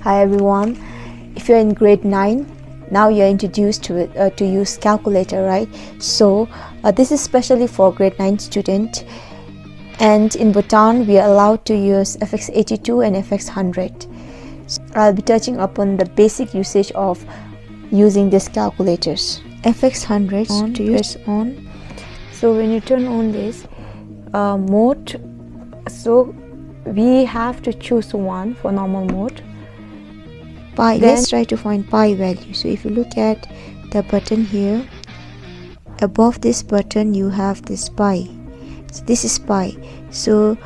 Hi everyone. If you're in grade 9, now you're introduced to it to use calculator, right? So this is especially for grade 9 student, and in Bhutan we are allowed to use FX82 and FX100. So I'll be touching upon the basic usage of using these calculators. FX100 on, to use on. So when you turn on this mode, so we have to choose one for normal mode. Pi. Let's try to find pi value. So if you look at the button here, above this button you have this pi. So this is pi. So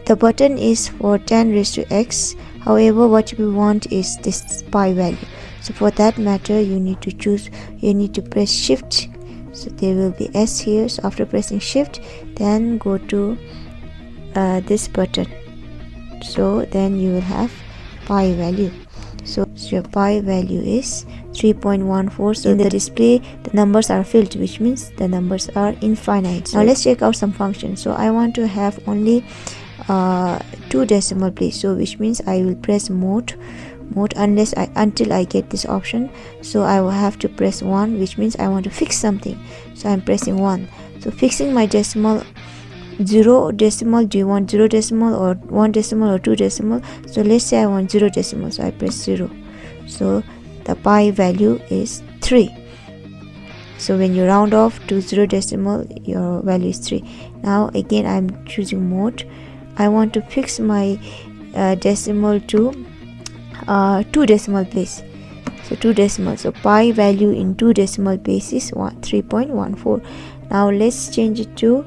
the button is for 10 raised to x. However, what we want is this pi value. So for that matter, you need to press shift. So there will be s here. So after pressing shift, then go to this button. So then you will have pi value. So your pi value is 3.14. So in the display the numbers are filled, which means the numbers are infinite. So now let's check out some functions. So I want to have only 2 decimal place, so which means I will press mode until I get this option. So I will have to press 1, which means I want to fix something, so I'm pressing 1. So fixing my decimal, 0 decimal, do you want 0 decimal or 1 decimal or 2 decimal? So let's say I want 0 decimal, so I press 0. So the pi value is 3. So when you round off to 0 decimal, your value is 3. Now again I'm choosing mode. I want to fix my decimal to 2 decimal place. So 2 decimal, so pi value in 2 decimal place is 3.14. now let's change it to,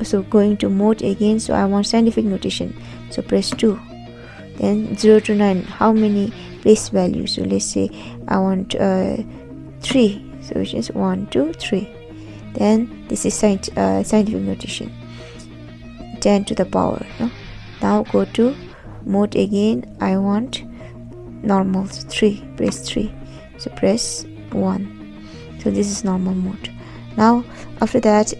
so going to mode again. So I want scientific notation, so press 2. Then 0 to 9, how many place values? So let's say I want 3, so which is 1 2 3. Then this is scientific notation, 10 to the power, no? Now go to mode again. I want normal, so 3, press 3, so press 1. So this is normal mode. Now after that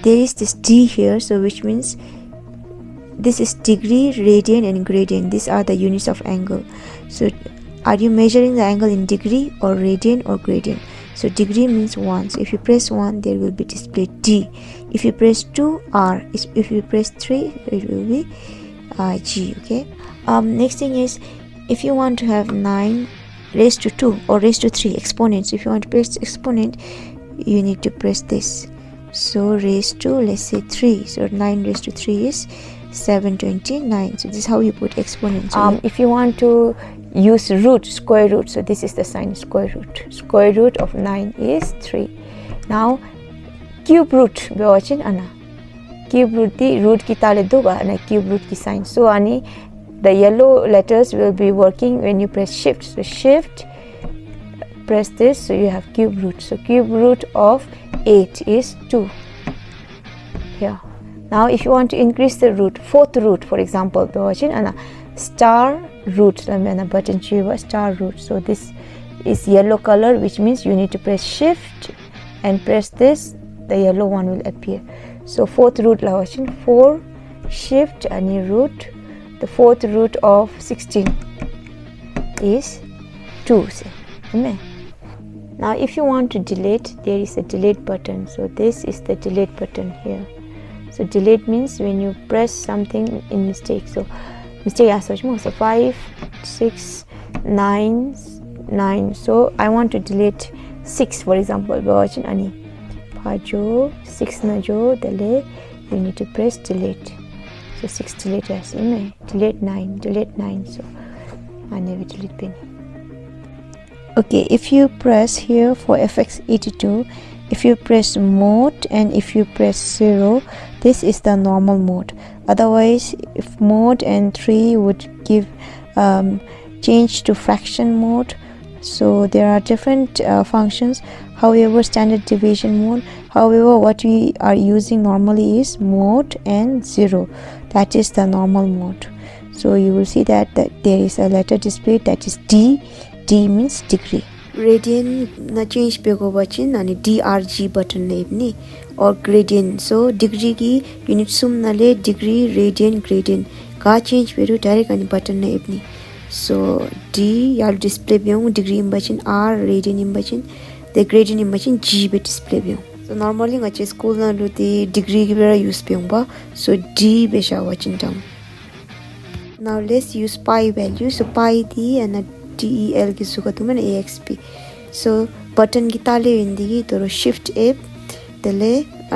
there is this D here, so which means this is degree, radian and gradient. These are the units of angle. So are you measuring the angle in degree or radian or gradient? So degree means 1, so if you press 1 there will be displayed D. If you press 2, R. If you press 3, it will be G. Okay. Next thing is, if you want to have 9 raised to 2 or raised to 3 exponents, if you want to press exponent, you need to press this. So raised to, let's say 3, so 9 raised to 3 is 729. So this is how you put exponents. So if you want to use root, square root, so this is the sign square root. Square root of 9 is 3. Now cube root be watching ana. Cube root the root ki tale doga ana cube root ki sign. So ani the yellow letters will be working when you press shift. So shift, press this, so you have cube root. So cube root of 8 is 2 here. Now if you want to increase the root, fourth root for example, be watching ana star root, button star root. So this is yellow color, which means you need to press shift and press this, the yellow one will appear. So fourth root la watching, 4 shift and root. The fourth root of 16 is 2. Now if you want to delete, there is a delete button. So this is the delete button here. So delete means when you press something in mistake. So mistake so 5 6 9 9. So I want to delete 6 for example. Watching ani pajo 6 na jo dele, you need to press delete. So 6 delete as delete 9. So I never delete pin. Okay, if you press here for FX82, if you press mode and if you press 0, this is the normal mode. Otherwise, if mode and 3 would give change to fraction mode. So there are different functions. However, standard deviation mode. However, what we are using normally is mode and 0. That is the normal mode. So you will see that there is a letter displayed, that is D. D means degree. Radian na change pego bachin ani DRG button le or gradient. So degree ki unit sum na le degree, radian, gradient जगह change भेरो direct अनि button न एप्नी so d याल display बियों degree इम्बचिन r radian इम्बचिन the gradient इम्बचिन g बे डिस्प्ले बियों so normally ngache school na luti degree ki bera use biyoं ba so d बे sha wachin down. Now let's use pi value so pi di and del ki suka tumen axp so button ki tale indi toro shift f tele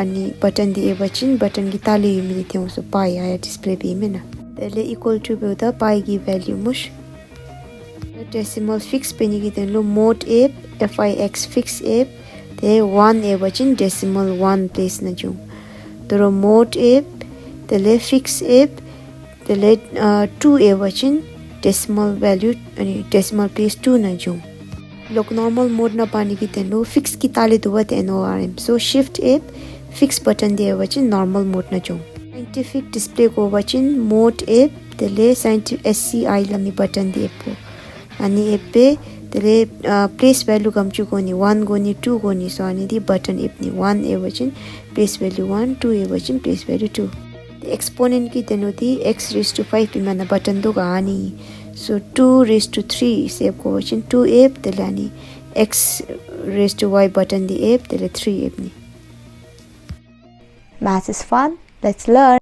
ani button di bachin button ki tale yumi thi so pi aya display bi mena tele equal to be the pi ki value mush decimal fix pe ni ki ten lo mod f fix fix f te 1 a bachin decimal 1 place na ju toro mod f tele fix f tele 2 a bachin decimal value ani decimal place 2 na ju lok normal mode na pani ki ten lo fix ki tale duwa te norm so shift f fix button de bachin normal mode na ju scientific display ko bachin mode f tele scientific sci lami button de po ani epe tele place value kamchu goni 1 goni 2 goni so ani di button ipni 1 a bachin place value 1 2 a bachin place value 2 the exponent ki tenoti x raised to 5 pimana button do gani so 2 raised to 3 save ko bachin 2 a tele ani x raised to y button di a tele 3 ipni. Maths is fun, let's learn.